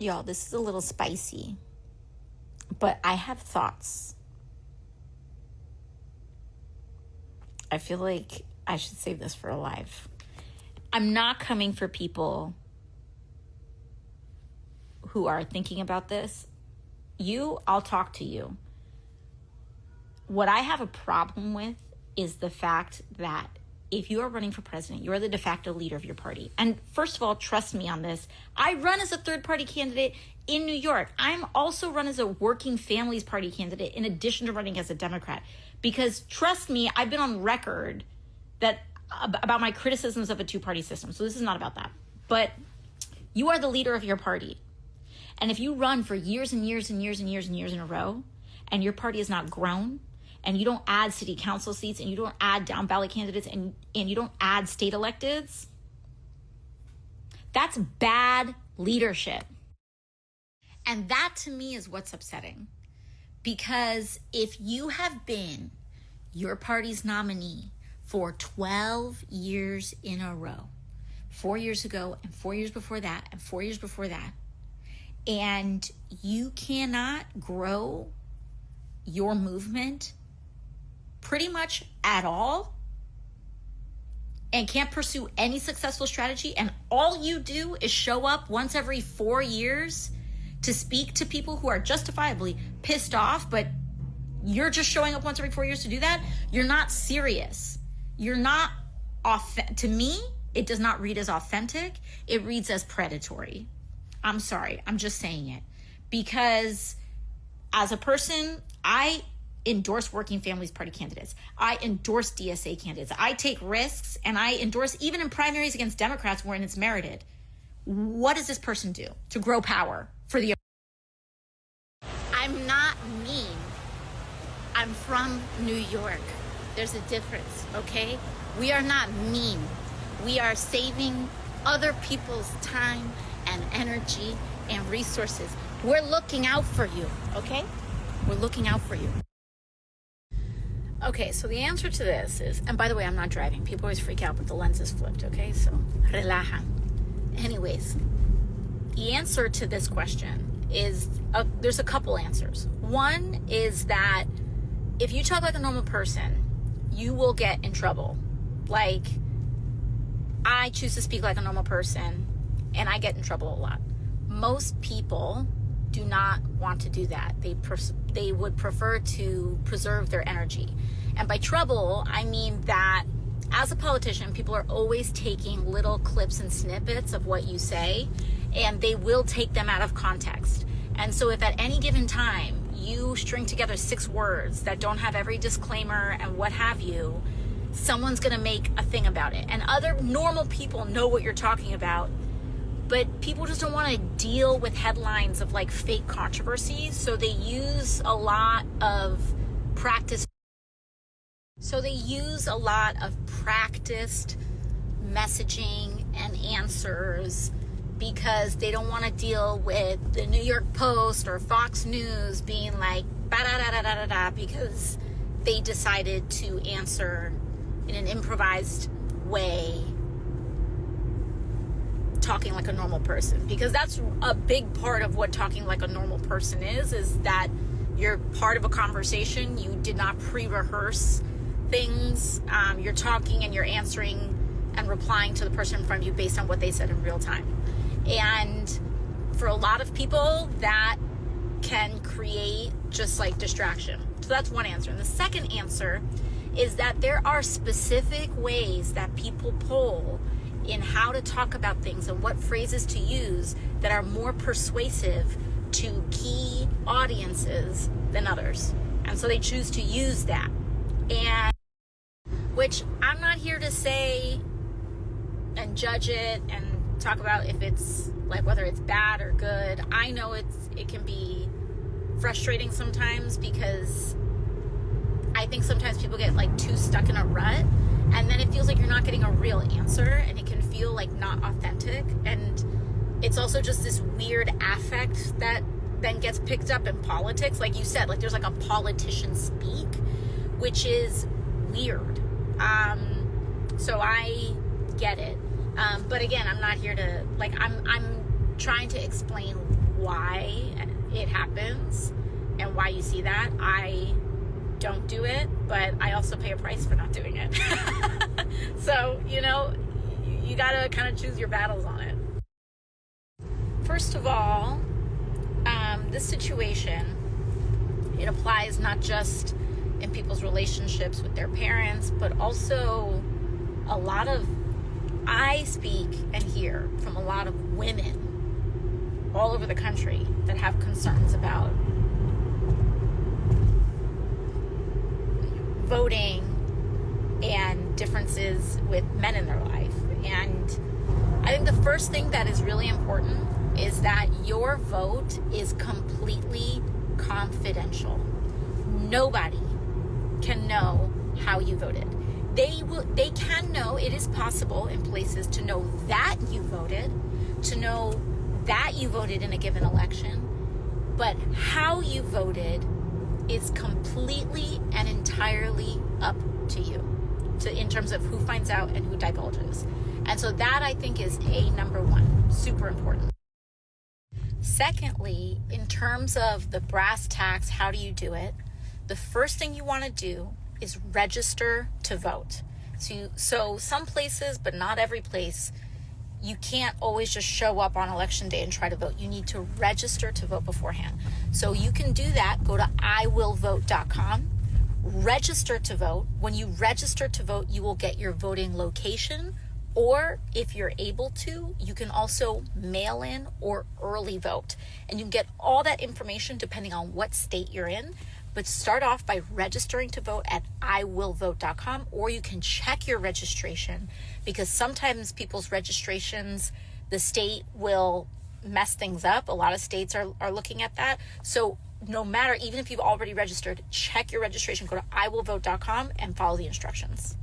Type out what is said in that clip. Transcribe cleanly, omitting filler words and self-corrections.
Y'all, this is a little spicy, but I have thoughts. I feel like I should save this for a live. I'm not coming for people who are thinking about this. I'll talk to you. What I have a problem with is the fact that if you are running for president, you are the de facto leader of your party. And first of all, trust me on this. I run as a third-party candidate in New York. I'm also run as a working families party candidate in addition to running as a Democrat. Because trust me, I've been on record about my criticisms of a two-party system. So this is not about that. But you are the leader of your party. And if you run for years and years and years and years and years in a row, and your party has not grown, and you don't add city council seats, and you don't add down ballot candidates, and you don't add state electeds, that's bad leadership. And that to me is what's upsetting. Because if you have been your party's nominee for 12 years in a row, 4 years ago and 4 years before that and 4 years before that, and you cannot grow your movement pretty much at all and can't pursue any successful strategy, and all you do is show up once every 4 years to speak to people who are justifiably pissed off, but you're just showing up once every 4 years to do that, you're not serious. You're not to me, it does not read as authentic. It reads as predatory. I'm sorry. I'm just saying it. Because as a person, I endorse working families party candidates. I endorse DSA candidates. I take risks, and I endorse even in primaries against Democrats when it's merited. What does this person do to grow power for the... I'm not mean. I'm from New York. There's a difference, okay? We are not mean. We are saving other people's time and energy and resources. We're looking out for you, okay? We're looking out for you. Okay, so the answer to this is, and by the way, I'm not driving. People always freak out, but the lens is flipped, okay? So, relaja. Anyways, the answer to this question is, there's a couple answers. One is that if you talk like a normal person, you will get in trouble. Like, I choose to speak like a normal person, and I get in trouble a lot. Most people do not want to do that. They would prefer to preserve their energy. And by trouble, I mean that as a politician, people are always taking little clips and snippets of what you say, and they will take them out of context. And so if at any given time you string together 6 words that don't have every disclaimer and what have you, someone's gonna make a thing about it. And other normal people know what you're talking about, but people just don't want to deal with headlines of like fake controversies, so they use a lot of practice. So they use a lot of practiced messaging and answers because they don't want to deal with the New York Post or Fox News being like ba-da-da-da-da-da-da because they decided to answer in an improvised way, talking like a normal person. Because that's a big part of what talking like a normal person is that you're part of a conversation. You did not pre-rehearse things. You're talking and you're answering and replying to the person in front of you based on what they said in real time. And for a lot of people, that can create just like distraction. So that's one answer. And the second answer is that there are specific ways that people poll in how to talk about things and what phrases to use that are more persuasive to key audiences than others. And so they choose to use that. And which I'm not here to say and judge it and talk about if it's like whether it's bad or good. I know it can be frustrating sometimes because I think sometimes people get like too stuck in a rut, and then it feels like you're not getting a real answer, and it can feel like not authentic. And it's also just this weird affect that then gets picked up in politics. Like you said, like there's like a politician speak, which is weird. So I get it. But again, I'm not here to, like, I'm trying to explain why it happens and why you see that. I don't do it, but I also pay a price for not doing it. So, you gotta kind of choose your battles on it. First of all, this situation, it applies not just in people's relationships with their parents, but also I speak and hear from a lot of women all over the country that have concerns about voting and differences with men in their life. And I think the first thing that is really important is that your vote is completely confidential. Nobody can know how you voted. They can know, it is possible in places to know that you voted, to know that you voted in a given election, but how you voted is completely and entirely up to you, in terms of who finds out and who divulges. And so that, I think, is number one, super important. Secondly, in terms of the brass tacks, how do you do it? The first thing you want to do is register to vote. So some places, but not every place, you can't always just show up on election day and try to vote. You need to register to vote beforehand. So you can do that. Go to iwillvote.com, register to vote. When you register to vote, you will get your voting location, or if you're able to, you can also mail in or early vote. And you can get all that information depending on what state you're in. But start off by registering to vote at iwillvote.com, or you can check your registration, because sometimes people's registrations, the state will mess things up. A lot of states are looking at that. So no matter, even if you've already registered, check your registration, go to iwillvote.com and follow the instructions.